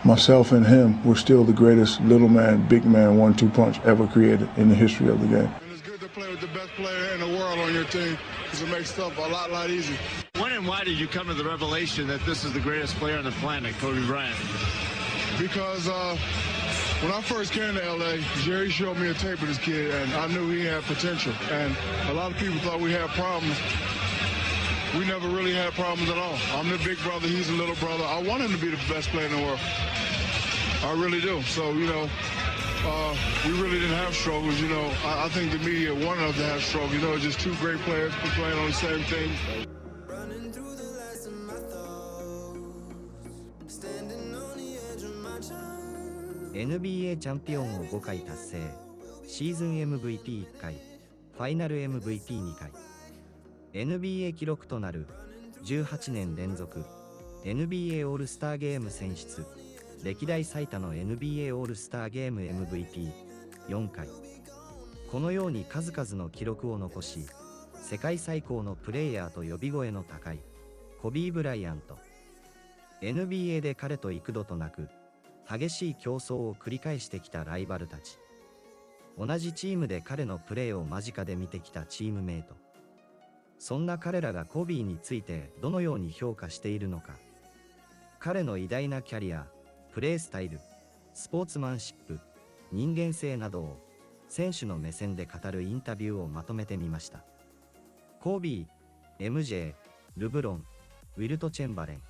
myself and him were still the greatest little man, big man, 1-2 punch ever created in the history of the game. And it's good to play with the best player in the world on your team because it makes stuff a lot easier. When and why did you come to the revelation that this is the greatest player on the planet, Kobe Bryant? Because when I first came to LA, Jerry showed me a tape of this kid, and I knew he had potential. And a lot of people thought we had problems. We never really had problems at all. I'm the big brother, he's the little brother. I want him to be the best player in the world. I really do. So, we really didn't have struggles, I think the media wanted us to have struggles. It's just two great players playing on the same team. NBA チャンピオンを5回達成、シーズン MVP1 回、ファイナル MVP2 回、NBA 記録となる18年連続 NBA オールスターゲーム選出、歴代最多の NBA オールスターゲーム MVP4 回。このように数々の記録を残し、世界最高のプレイヤーと呼び声の高いコビー・ブライアント。NBA で彼と幾度となく激しい競争を繰り返してきたライバルたち。同じチームで彼のプレーを間近で見てきたチームメイト。そんな彼らがコビーについてどのように評価しているのか。彼の偉大なキャリア、プレースタイル、スポーツマンシップ、人間性などを選手の目線で語るインタビューをまとめてみました。コビー、MJ、ルブロン、ウィルト・チェンバレン。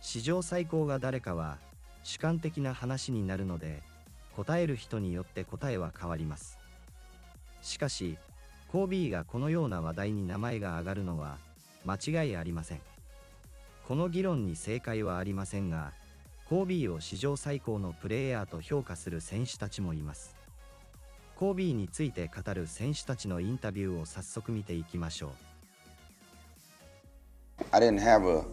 史上最高が誰かは主観的な話になるので、答える人によって答えは変わります。しかし、コービーがこのような話題に名前が挙がるのは間違いありません。この議論に正解はありませんが、コービーを史上最高のプレーヤーと評価する選手たちもいます。コービーについて語る選手たちのインタビューを早速見ていきましょう。I didn't have a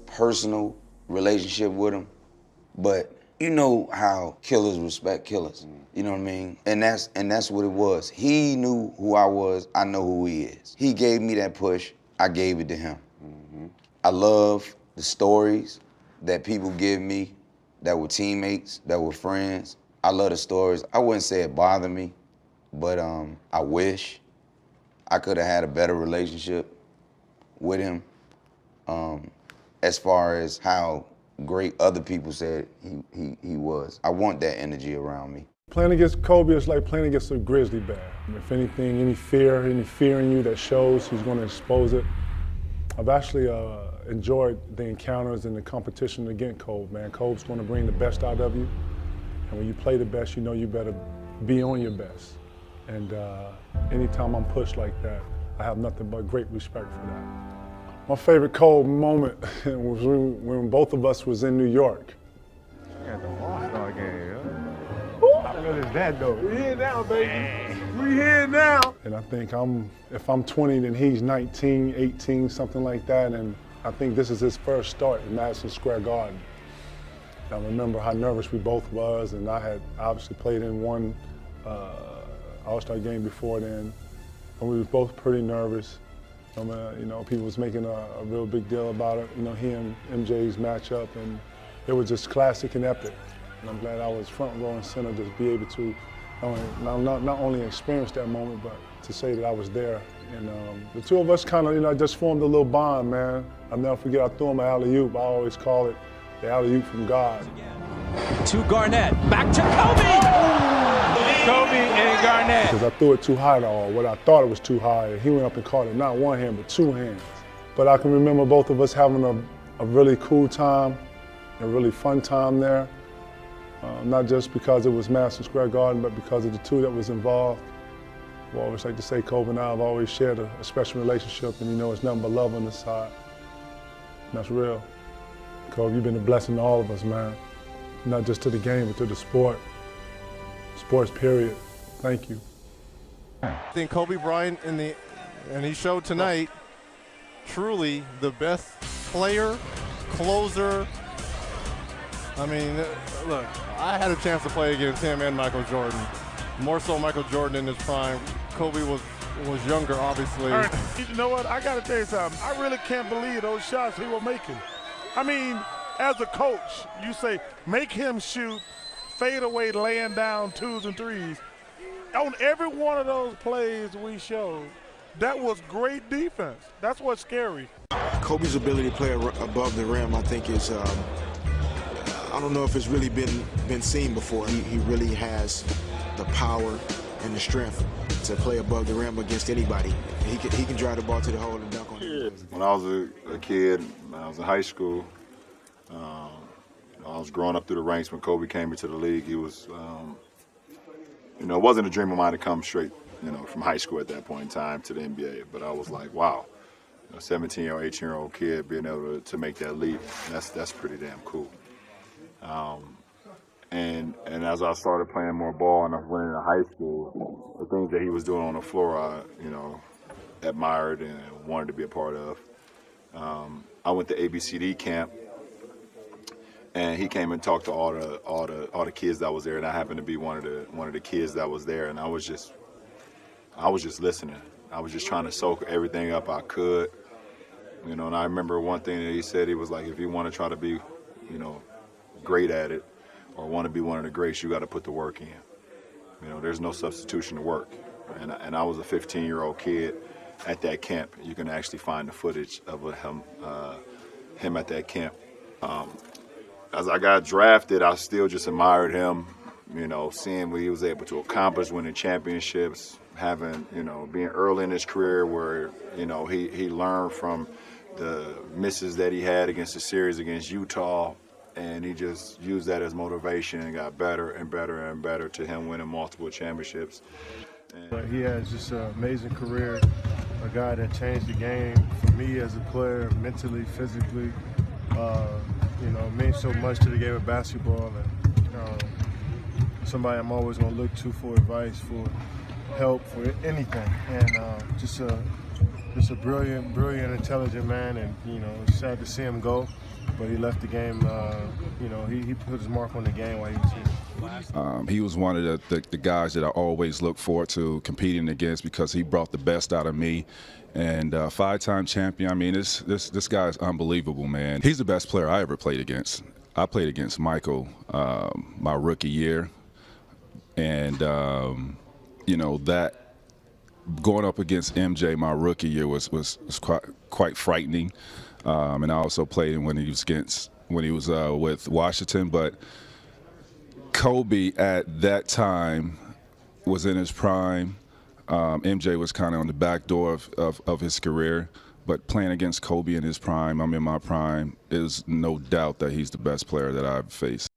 personal relationship with him, but you know how killers respect killers. You know what I mean? And that's what it was. He knew who I was. I know who he is. He gave me that push. I gave it to him. I love the stories that people give me that were teammates, that were friends. I love the stories. I wouldn't say it bothered me, but I wish I could have had a better relationship with him as far as how great other people said he was. I want that energy around me. Playing against Kobe is like playing against a grizzly bear. If anything, any fear in you that shows, he's going to expose it. I've actually enjoyed the encounters and the competition against Kobe, man. Kobe's going to bring the best out of you. And when you play the best, you know you better be on your best. And anytime I'm pushed like that, I have nothing but great respect for that. My favorite Kobe moment was when both of us was in New York. Got the All-Star game, huh? How good is that, though? We here now, baby. We here now. And I think if I'm 20, then he's 19, 18, something like that. And I think this is his first start in Madison Square Garden. I remember how nervous we both was, and I had obviously played in one All-Star game before then, and we were both pretty nervous. People was making a real big deal about it, he and MJ's matchup, and it was just classic and epic. And I'm glad I was front row and center to be able to not only experience that moment, but to say that I was there. And the two of us kind of, just formed a little bond, man. I'll never forget, I threw him an alley-oop. I always call it the alley-oop from God. To Garnett, back to Kobe! Kobe and Garnett. Because I threw it too high, or what I thought it was too high. He went up and caught it, not one hand, but two hands. But I can remember both of us having a really cool time, a really fun time there. Not just because it was Madison Square Garden, but because of the two that was involved. I always like to say Kobe and I have always shared a special relationship, and it's nothing but love on this side. And that's real. Kobe, you've been a blessing to all of us, man. Not just to the game, but to the sport. Sports, period. Thank you. I think Kobe Bryant and he showed tonight, truly the best player, closer. I mean, look, I had a chance to play against him and Michael Jordan. More so Michael Jordan in his prime. Kobe was younger, obviously. You know what? I got to tell you something. I really can't believe those shots he was making. I mean, as a coach, you say, make him shoot, fade away, laying down 2s and 3s. On every one of those plays we showed, that was great defense. That's what's scary. Kobe's ability to play above the rim, I think, is I don't know if it's really been seen before. He really has the power and the strength to play above the rim against anybody. He can drive the ball to the hole and dunk on it. When I was a kid, when I was in high school, I was growing up through the ranks when Kobe came into the league. He was, it wasn't a dream of mine to come straight, from high school at that point in time to the NBA. But I was like, wow, a 17-year-old, 18-year-old kid being able to make that leap, that's pretty damn cool. And as I started playing more ball and I went into high school, the things that he was doing on the floor, I, admired and wanted to be a part of. I went to ABCD camp, and he came and talked to all the kids that was there, and I happened to be one of the kids that was there, and I was just listening. I was just trying to soak everything up I could, and I remember one thing that he said. He was like, if you want to try to be, great at it, or want to be one of the greats, you got to put the work in. There's no substitution to work. And I was a 15-year-old kid at that camp. You can actually find the footage of him at that camp. As I got drafted, I still just admired him, seeing what he was able to accomplish, winning championships, having, being early in his career where, he learned from the misses that he had against the series against Utah, and he just used that as motivation and got better and better and better to him winning multiple championships. He has just an amazing career, a guy that changed the game for me as a player, mentally, physically. Means so much to the game of basketball, and somebody I'm always going to look to for advice, for help, for anything. And just a brilliant, intelligent man, and it's sad to see him go. But he left the game, he put his mark on the game while he was here. He was one of the guys that I always look forward to competing against because he brought the best out of me. And 5-time champion, I mean, this guy is unbelievable, man. He's the best player I ever played against. I played against Michael my rookie year. And, that going up against MJ my rookie year was quite frightening. And I also played him when he was with Washington. But Kobe at that time was in his prime. MJ was kind of on the back door of his career. But playing against Kobe in his prime, I'm in my prime, is no doubt that he's the best player that I've faced.